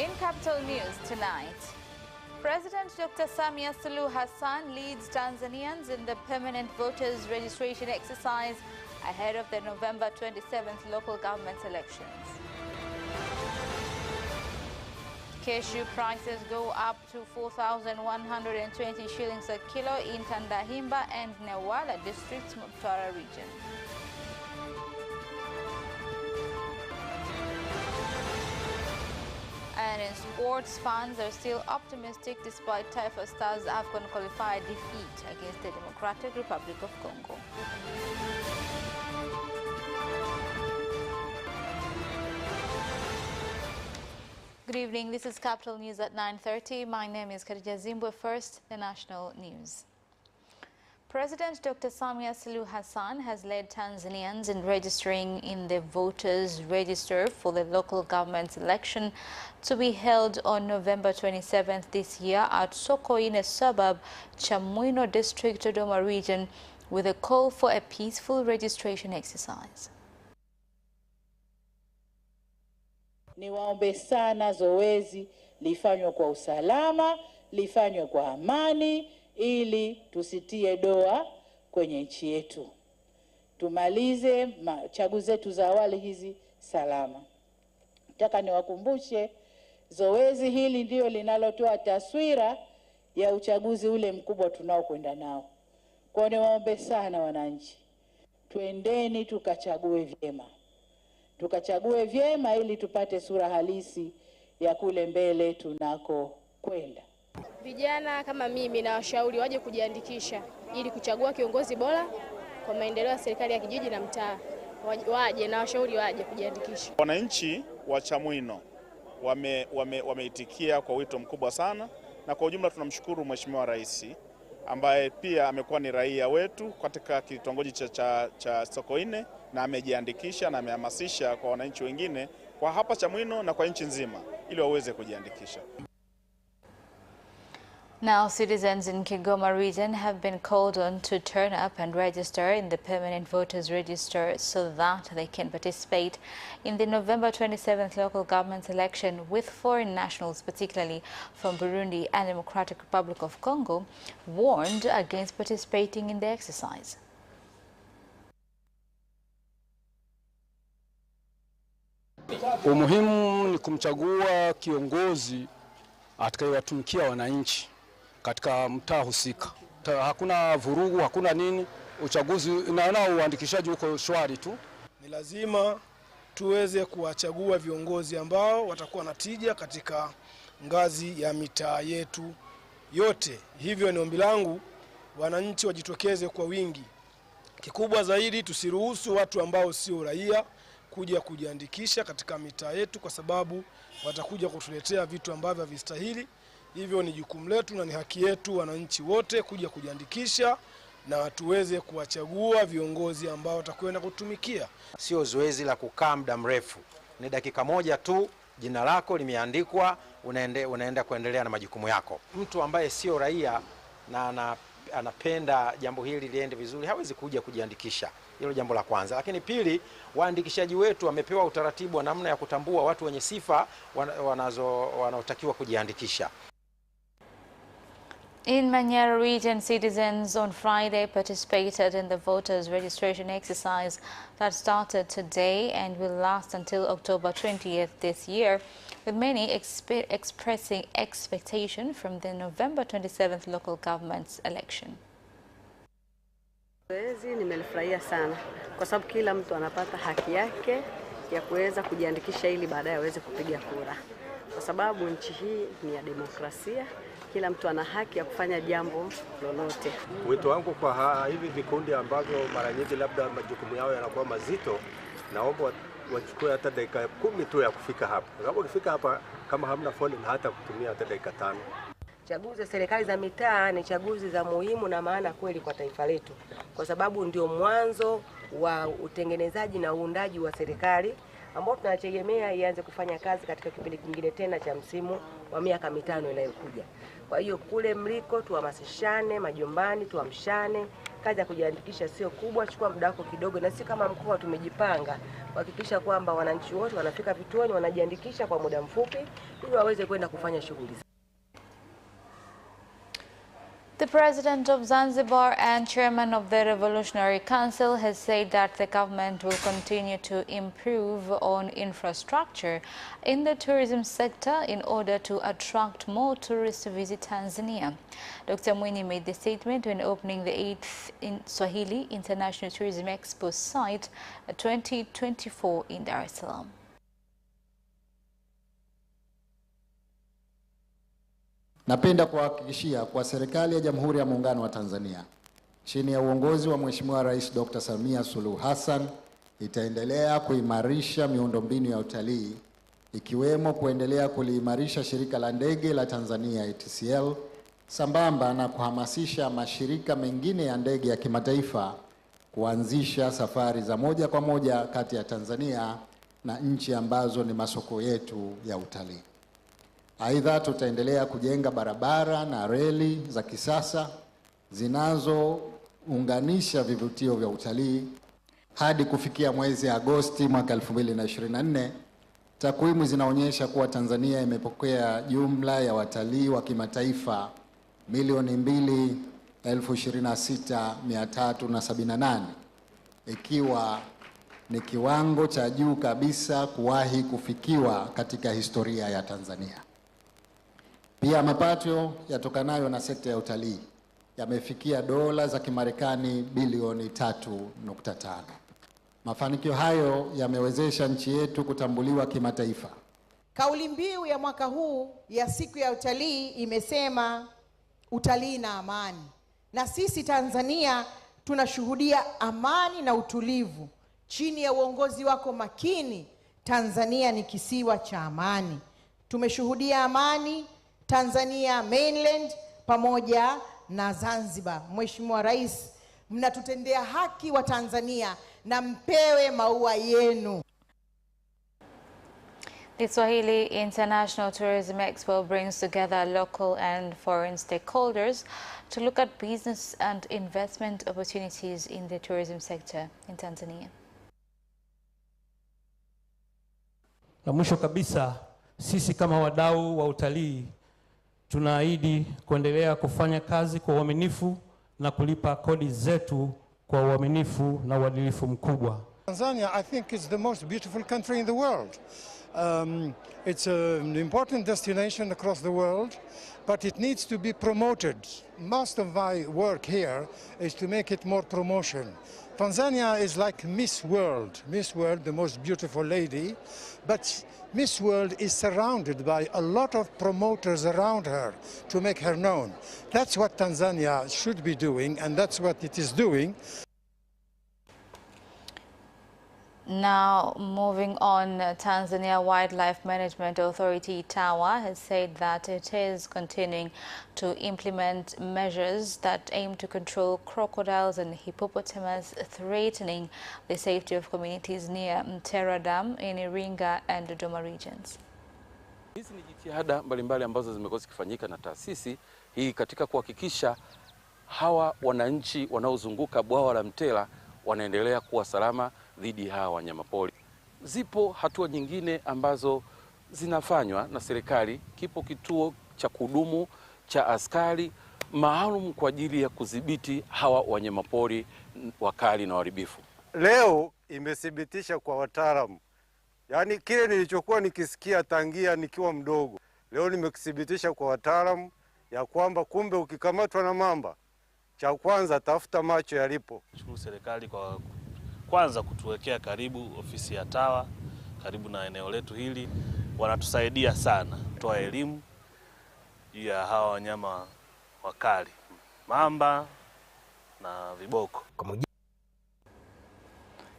In Capital News tonight, President Dr. Samia Suluhu Hassan leads Tanzanians in the permanent voters registration exercise ahead of the November 27th local government elections. Cashew prices go up to 4,120 shillings a kilo in Tandahimba and Newala districts, Mtwara region. And in sports, fans are still optimistic despite Taifa Stars' AFCON qualifier defeat against the Democratic Republic of Congo. Good evening, this is Capital News at 9:30. My name is Khadija Zimbwe. First, the national news. President Dr. Samia Suluhu Hassan has led Tanzanians in registering in the voters register for the local government election to be held on November 27th this year at Sokoine suburb, Chamwino district, Dodoma region, with a call for a peaceful registration exercise. Niwaombe sana zoezi lifanywe kwa usalama, lifanywe kwa amani, ili tusitie doa kwenye nchi yetu. Tumalize chaguzi zetu za awali hizi salama. Nataka niwakumbushe zoezi hili ndio linalotoa taswira ya uchaguzi ule mkubwa tunaokwenda nao. Kwa niwaombe sana wananchi, twendeni tukachague vyema. Tukachague vyema ili tupate sura halisi ya kule mbele tunako kwenda. Vijana kama mimi na washauri waje kujiandikisha ili kuchagua kiongozi bora kwa maendeleo ya serikali ya kijiji na mtaa. Waje na washauri waje kujiandikisha. Wananchi wa Chamwino wameitikia kwa wito mkubwa sana, na kwa ujumla tunamshukuru Mheshimiwa Rais ambaye pia amekuwa ni raia wetu katika kitongoji cha Sokoine na amejiandikisha na amehamasisha kwa wananchi wengine kwa hapa Chamwino na kwa nchi nzima ili waweze kujiandikisha. Now, citizens in Kigoma region have been called on to turn up and register in the permanent voters register so that they can participate in the November 27th local government election, with foreign nationals, particularly from Burundi and Democratic Republic of Congo, warned against participating in the exercise. Umuhimu ni kumchagua kiongozi atakayewatumikia wananchi katika mtaa husika. Hakuna vurugu, hakuna nini, uchaguzi na uandikishaji uko shwari tu. Ni lazima tuweze kuwachagua viongozi ambao watakuwa na tija katika ngazi ya mitaa yetu yote. Hivyo ni ombi langu wananchi wajitokeze kwa wingi. Kikubwa zaidi, tusiruhusu watu ambao sio raia kuja kujiandikisha katika mitaa yetu, kwa sababu watakuja kutuletea vitu ambavyo havistahili. Hivyo ni jukumu letu na ni haki yetu wananchi wote kuja kujiandikisha na tuweze kuwachagua viongozi ambao watakwenda kutumikia. Sio zoezi la kukaa muda mrefu. Ni dakika moja tu, jina lako limeandikwa, unaenda kuendelea na majukumu yako. Mtu ambaye sio raia na anapenda jambo hili liende vizuri hawezi kuja kujiandikisha. Hilo jambo la kwanza. Lakini pili, waandikishaji wetu wamepewa utaratibu wa namna ya kutambua watu wenye sifa wanaotakiwa kujiandikisha. In Manyara region, citizens on Friday participated in the voters registration exercise that started today and will last until October 20th this year, with many expressing expectation from the November 27th local government election. Zoezi nimelifurahia sana kwa sababu kila mtu anapata haki yake ya kuweza kujiandikisha ili baadaye aweze kupiga kura, kwa sababu nchi hii ni ya demokrasia. Kila mtu ana haki ya kufanya jambo lolote. Wito wangu kwa hivi vikundi ambavyo mara nyingi labda majukumu yao yanakuwa mazito, naomba wachukue hata dakika 10 tu ya kufika hapa. Kwa sababu ukifika hapa kama hamna foleni hata kutumia hata dakika 5. Chaguzi za serikali za mitaa ni chaguzi za muhimu na maana kweli kwa taifa letu, kwa sababu ndio mwanzo wa utengenezaji na uundaji wa serikali ambao tunategemea ianze kufanya kazi katika kipindi kingine tena cha msimu wa miaka 5 inayokuja. Kwa hiyo kule mliko tuhamasishane, majumbani tuamshane. Kazi ya kujiandikisha sio kubwa, chukua muda wako kidogo, na si kama mkoa tumejipanga kuhakikisha kwamba wananchi wote wanafika vituoni, wanajiandikisha kwa muda mfupi ili waweze kwenda kufanya shughuli. The President of Zanzibar and Chairman of the Revolutionary Council has said that the government will continue to improve on infrastructure in the tourism sector in order to attract more tourists to visit Tanzania. Dr. Mwinyi made the statement when opening the 8th Swahili International Tourism Expo site 2024 in Dar es Salaam. Napenda kuhakikishia kwa serikali ya Jamhuri ya Muungano wa Tanzania chini ya uongozi wa Mheshimiwa Rais Dr. Samia Suluhu Hassan itaendelea kuimarisha miundombinu ya utalii ikiwemo kuendelea kuliimarisha shirika la ndege la Tanzania ATCL sambamba na kuhamasisha mashirika mengine ya ndege ya kimataifa kuanzisha safari za moja kwa moja kati ya Tanzania na nchi ambazo ni masoko yetu ya utalii. Aidha, tutaendelea kujenga barabara na reli za kisasa zinazounganisha vivutio vya utalii. Hadi kufikia mwezi Agosti mwaka 2024, takwimu zinaonyesha kuwa Tanzania imepokea jumla ya watalii wa kimataifa milioni 2,026,378, ikiwa ni kiwango cha juu kabisa kuwahi kufikiwa katika historia ya Tanzania. Pia mapato yatokanayo na sekta ya utalii yamefikia dola za Kimarekani bilioni 3.5. Mafanikio hayo yamewezesha nchi yetu kutambuliwa kimataifa. Kauli mbiu ya mwaka huu ya siku ya utalii imesema utalii na amani. Na sisi Tanzania tunashuhudia amani na utulivu. Chini ya uongozi wako makini, Tanzania ni kisiwa cha amani. Tumeshuhudia amani Tanzania mainland pamoja na Zanzibar. Mheshimiwa Rais, mnatutendea haki wa Tanzania na mpewe maua yenu. The Swahili International Tourism Expo brings together local and foreign stakeholders to look at business and investment opportunities in the tourism sector in Tanzania. Na mwisho kabisa, sisi kama wadau wa utalii tunaahidi kuendelea kufanya kazi kwa uaminifu na kulipa kodi zetu kwa uaminifu na uadilifu mkubwa. Tanzania, I think, is the most beautiful country in the world. It's an important destination across the world, but it needs to be promoted. Most of my work here is to make it more promotion. Tanzania is like Miss World, the most beautiful lady, but Miss World is surrounded by a lot of promoters around her to make her known. That's what Tanzania should be doing, and that's what it is doing. Now, moving on, Tanzania Wildlife Management Authority, TAWA, has said that it is continuing to implement measures that aim to control crocodiles and hippopotamus threatening the safety of communities near Mtera Dam in Iringa and Dodoma regions. Hizi ni jitihada mbalimbali ambazo zimekuwa zikifanyika na taasisi hii katika kuhakikisha hawa wananchi wanaozunguka bwawa la Mtera wanaendelea kuwa salama dhidi ya hawa wanyamapori. Zipo hatua nyingine ambazo zinafanywa na serikali. Kipo kituo cha kudumu cha askari maalum kwa ajili ya kudhibiti hawa wanyamapori wakali na waharibifu. Leo imethibitisha kwa wataalamu, yaani kile nilichokuwa nikisikia tangia nikiwa mdogo, leo nimekithibitisha kwa wataalamu ya kwamba kumbe ukikamatwa na mamba, cha kwanza tafuta macho yalipo. Shukuru serikali kwa kwanza kutuwekea karibu ofisi ya TAWA karibu na eneo letu hili. Wanatusaidia sana kutoa elimu juu ya hawa wanyama wakali, mamba na viboko.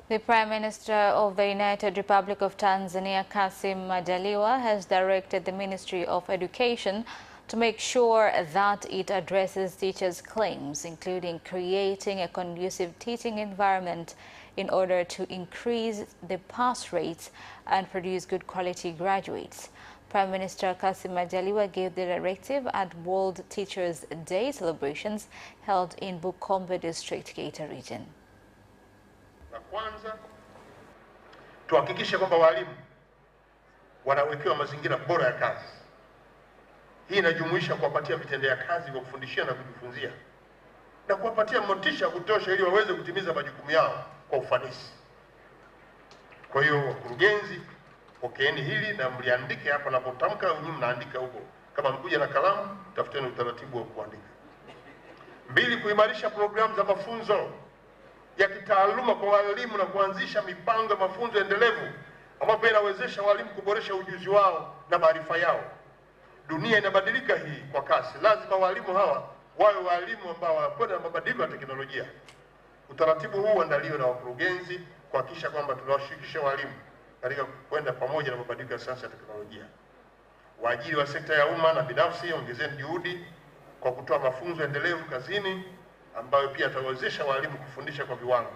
The Prime Minister of the United Republic of Tanzania, Kassim Majaliwa, has directed the Ministry of Education to make sure that it addresses teachers' claims, including creating a conducive teaching environment in order to increase the pass rates and produce good quality graduates. Prime Minister Kassim Majaliwa gave the directive at World Teachers' Day celebrations held in Bukombe District, Geita region. La kwanza, Tuhakikishe kwamba walimu wanawekewa mazingira bora ya kazi. Hii inajumuisha kuwapatia vitendea kazi vya kufundishia na kujifunzia na kuwapatia motisha kutosha ili waweze kutimiza majukumu yao kwa ufanisi. Kwa hiyo wakurugenzi, pokeeni hili na mliandike hapa na kutamka, nyinyi mnaandika huko. Kama mkuja na kalamu, tafuteni utaratibu wa kuandika. 2, kuimarisha programu za mafunzo ya kitaaluma kwa walimu na kuanzisha mipango ya mafunzo endelevu ambapo inawezesha walimu kuboresha ujuzi wao na maarifa yao. Dunia inabadilika hii kwa kasi. Lazima walimu hawa wawe walimu ambao wanakwenda na mabadiliko ya teknolojia. Utaratibu huu uandaliwe na wakurugenzi kuhakikisha kwamba tunawashirikisha walimu katika kwenda pamoja na mabadiliko ya sayansi ya teknolojia. Waajiri wa sekta ya umma na binafsi, ongezeni juhudi kwa kutoa mafunzo endelevu kazini ambayo pia yatawezesha walimu kufundisha kwa viwango.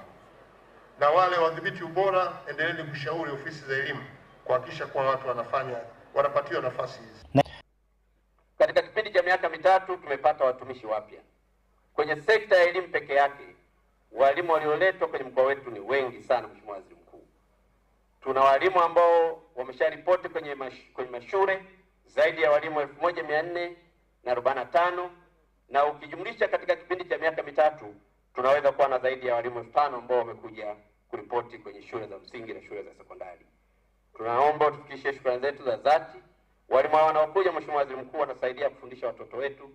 Na wale wadhibiti ubora, endeleeni kushauri ofisi za elimu kuhakikisha kuwa watu wanapatiwa nafasi hizi. Katika kipindi cha miaka mitatu tumepata watumishi wapya. Kwenye sekta ya elimu peke yake, walimu walioletwa kwenye mkoa wetu ni wengi sana, Mheshimiwa Waziri Mkuu. Tuna walimu ambao wamesharipoti kwenye mashule zaidi ya walimu 1445 na ukijumlisha katika kipindi cha miaka mitatu tunaweza kuwa na zaidi ya walimu 5000 ambao wamekuja kuripoti kwenye shule za msingi na shule za sekondari. Tunaomba tufikishe shukrani zetu za dhati. Walimu hao wanaokuja, Mheshimiwa Waziri Mkuu, watasaidia kufundisha watoto wetu,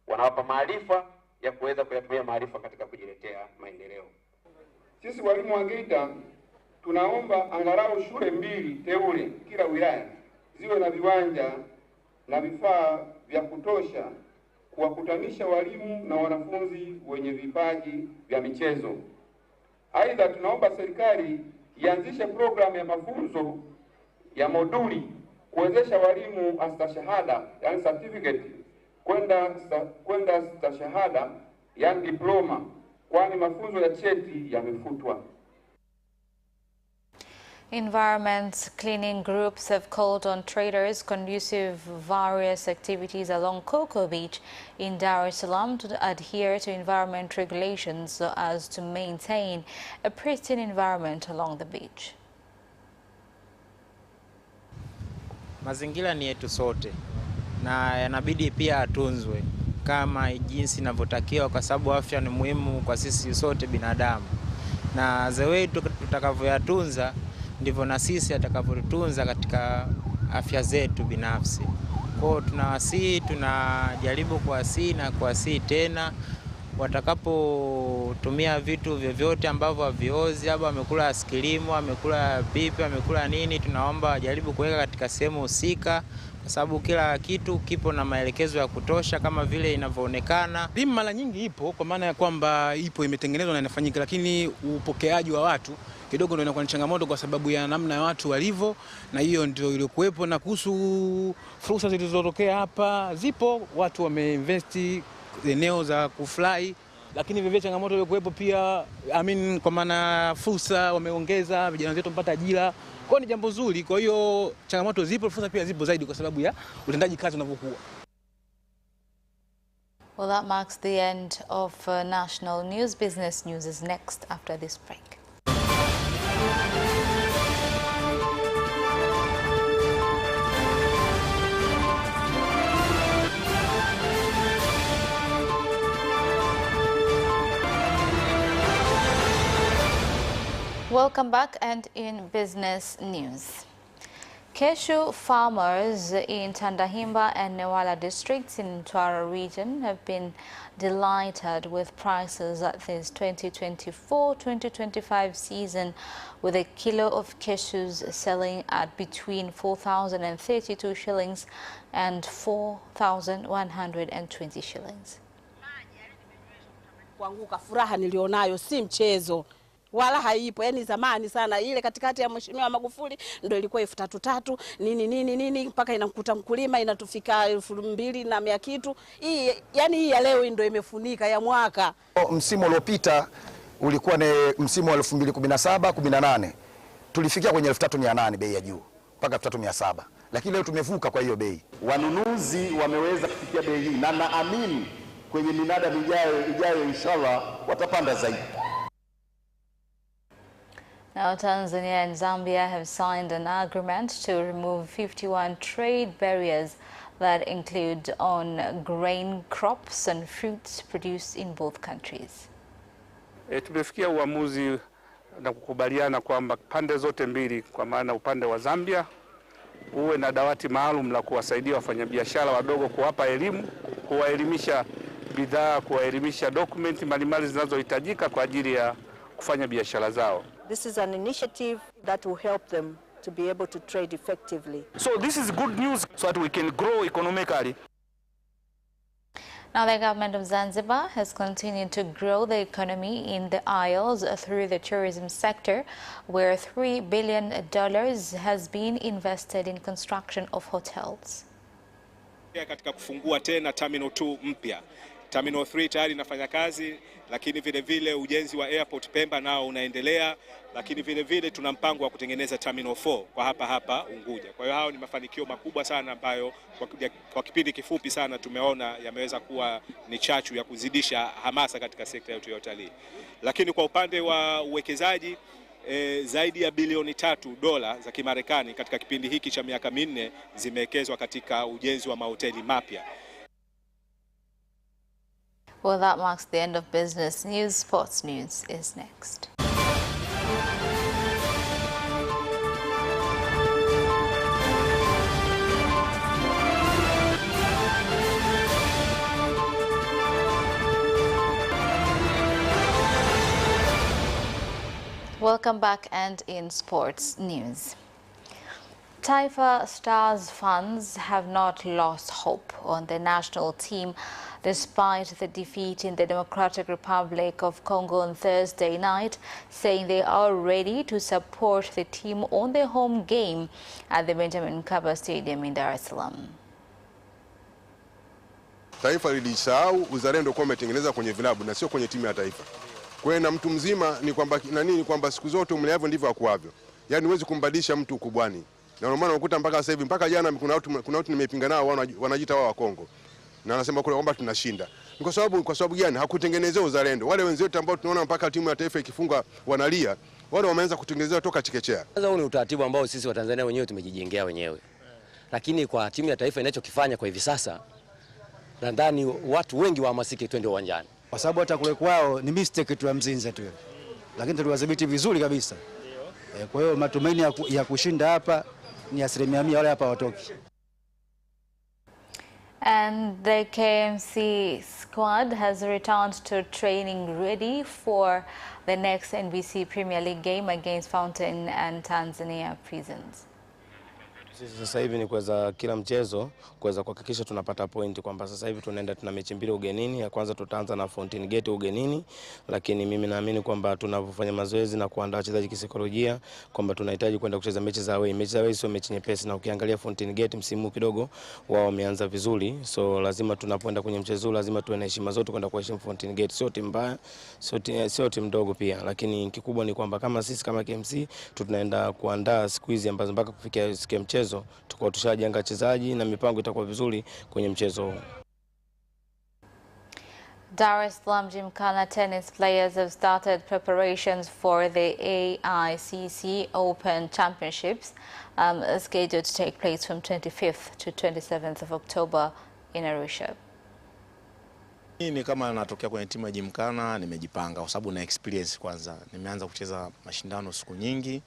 wanawapa maarifa ya kuweza kuyatumia maarifa katika kujiletea maendeleo. Sisi walimu wa Geita tunaomba angalau shule 2 teule kila wilaya ziwe na viwanja na vifaa vya kutosha kuwakutanisha walimu na wanafunzi wenye vipaji vya michezo. Aidha, tunaomba serikali ianzishe programu ya mafunzo ya moduli kuwezesha walimu astashahada, yani certificate, kwenda stashahada, yani diploma, kwani mafunzo ya cheti yamefutwa. Environment cleaning groups have called on traders conducive various activities along Coco Beach in Dar es Salaam to adhere to environment regulations so as to maintain a pristine environment along the beach. Mazingira ni yetu sote na yanabidi pia atunzwe kama jinsi inavyotakiwa, kwa sababu afya ni muhimu kwa sisi sote binadamu, na the way tutakavyoyatunza ndivyo na sisi atakavyotunza katika afya zetu binafsi. Kwa hiyo tunawasihi, tunajaribu kuwasihi na kuwasihi tena, watakapotumia vitu vyovyote ambavyo haviozi, haba amekula askilimu, amekula pipi, amekula nini, tunaomba wajaribu kuweka katika sehemu husika, kwa sababu kila kitu kipo na maelekezo ya kutosha kama vile inavyoonekana. Elimu mara nyingi ipo, kwa maana ya kwamba ipo, imetengenezwa na inafanyika, lakini upokeaji wa watu kidogo ndio inakuwa ni changamoto kwa sababu ya namna ya watu walivyo, na hiyo ndio iliyokuwepo. Na kuhusu fursa zilizotokea hapa, zipo, watu wameinvest eneo za kufly, lakini vivyo changamoto iliyokuwepo pia, kwa maana fursa wameongeza, vijana wetu mpata ajira. Kwa ni jambo zuri. Kwa hiyo changamoto zipo, fursa pia zipo zaidi kwa sababu ya utendaji kazi unavyokuwa. Well, that marks the end of national news. Business news is next after this break. Welcome back, and in business news. Cashew farmers in Tandahimba and Newala districts in Mtwara region have been delighted with prices at this 2024-2025 season, with a kilo of cashews selling at between 4,032 shillings and 4,120 shillings. Kuanguka furaha nilionayo si mchezo. Wala haipo, yani zamani sana ile katikati ya Mheshimiwa Magufuli ndio ilikuwa 3,300 nini mpaka inakuta mkulima inatufika 2,200 kitu. Hii yani hii ya leo ndio imefunika ya mwaka. Msimu uliopita ulikuwa ni msimu wa 2017-18. Tulifikia kwenye 3,800 bei ya juu mpaka 3,700. Lakini leo tumevuka kwa hiyo bei. Wanunuzi wameweza kufikia bei hii na naamini kwenye minada ijayo inshallah watapanda zaidi. Now, Tanzania and Zambia have signed an agreement to remove 51 trade barriers that include on grain crops and fruits produced in both countries. Tumefikia uamuzi na kukubaliana kwamba pande zote mbili, kwa maana upande wa Zambia uwe na dawati maalum la kuwasaidia wafanyabiashara wadogo, kuwapa elimu, kuwaelimisha bidhaa, kuwaelimisha dokumenti mbalimbali zinazohitajika kwa ajili ya kufanya biashara zao. This is an initiative that will help them to be able to trade effectively. So this is good news so that we can grow economically. Now, the government of Zanzibar has continued to grow the economy in the Isles through the tourism sector, where $3 billion has been invested in construction of hotels. Katika kufungua tena Terminal 2 mpya. Terminal 3 tayari inafanya kazi, lakini vile vile ujenzi wa Airport Pemba nao unaendelea, lakini vile vile tuna mpango wa kutengeneza Terminal 4 kwa hapa Unguja. Kwa hiyo hao ni mafanikio makubwa sana ambayo kwa kipindi kifupi sana tumeona yameweza kuwa ni chachu ya kuzidisha hamasa katika sekta yetu ya utalii. Lakini kwa upande wa uwekezaji zaidi ya bilioni $3 za Kimarekani katika kipindi hiki cha miaka 4 zimewekezwa katika ujenzi wa mahoteli mapya. Well, that marks the end of business news. Sports news is next. Welcome back, and in sports news. Taifa Stars fans have not lost hope on the national team despite the defeat in the Democratic Republic of Congo on Thursday night, saying they are ready to support the team on their home game at the Benjamin Mkapa Stadium in Dar es Salaam. Taifa lilisahau uzalendo kwa umetengeneza kwenye vilabu na sio kwenye timu ya taifa. Kwa hiyo na mtu mzima ni kwamba siku zote umleavyo ndivyo akuavyo. Yaani huwezi kumbadilisha mtu ukubwani. Na ndio maana unakuta mpaka sasa hivi, mpaka jana kuna watu nimepinga nao wanajiita wao wa Kongo. Na wanasema kule kwamba tunashinda. Ni kwa sababu gani? Hakutengenezea uzalendo. Wale wenzetu ambao tunaona mpaka timu ya taifa ikifunga wanalia, wale wameanza kutengenezea toka chekechea. Sasa huu ni utaratibu ambao sisi wa Tanzania wenyewe tumejijengea wenyewe. Lakini kwa timu ya taifa inachokifanya kwa hivi sasa, nadhani watu wengi wahamasike twende uwanjani. Kwa sababu hata kule kwao ni mistake tu ya Mzinze tu. Lakini tuliwadhibiti vizuri kabisa. Kwa hiyo matumaini ya kushinda hapa ni 100%, wale hapa watoki. And the KMC squad has returned to training ready for the next NBC Premier League game against Fountain and Tanzania Prisons. Sisi sasa hivi ni kuweza kila mchezo kuweza kuhakikisha tunapata point, kwamba sasa hivi tuna mechi mbili ugenini. Ya kwanza tutaanza na Fountain Gate ugenini, lakini mimi naamini kwamba tunapofanya mazoezi na kuandaa wachezaji kisaikolojia kwamba tunahitaji kwenda kucheza mechi za away. Mechi za away sio mechi nyepesi, na ukiangalia Fountain Gate msimu kidogo wao wameanza vizuri, so lazima tunapoenda kwenye mchezo lazima tuwe na heshima zote kwenda kuheshimu Fountain Gate. Sio timu mbaya, sio timu ndogo pia, lakini kikubwa ni kwamba kama sisi kama KMC tunaenda kuandaa siku hizi ambazo mpaka kufikia siku ya mchezo tukao tushajenga wachezaji na mipango itakuwa vizuri kwenye mchezo huu. Dar es Salaam Gymkhana tennis players have started preparations for the AICC Open Championships scheduled to take place from 25th to 27th of October in Arusha. Mimi kama natokea kwenye timu ya Gymkhana nimejipanga kwa sababu na experience kwanza. Nimeanza kucheza mashindano siku nyingi.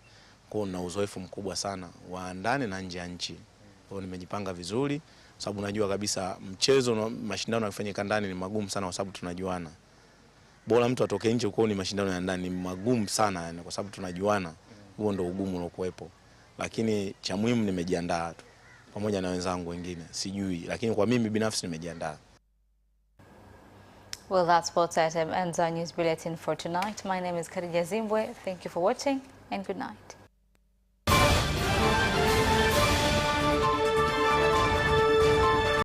Kwa na uzoefu mkubwa sana wa ndani na nje ya nchi. Kwa nimejipanga vizuri sababu najua kabisa mchezo na mashindano yanayofanyika ndani ni magumu sana kwa sababu tunajuana. Bora mtu atoke nje huko, ni mashindano ya ndani ni magumu sana yani kwa sababu tunajuana. Huo ndio ugumu uliokuwepo. Lakini cha muhimu nimejiandaa tu pamoja na wenzangu wengine. Sijui, lakini kwa mimi binafsi nimejiandaa. Well, that's sports item ends our news bulletin for tonight. My name is Khadija Zimbwe. Thank you for watching and good night.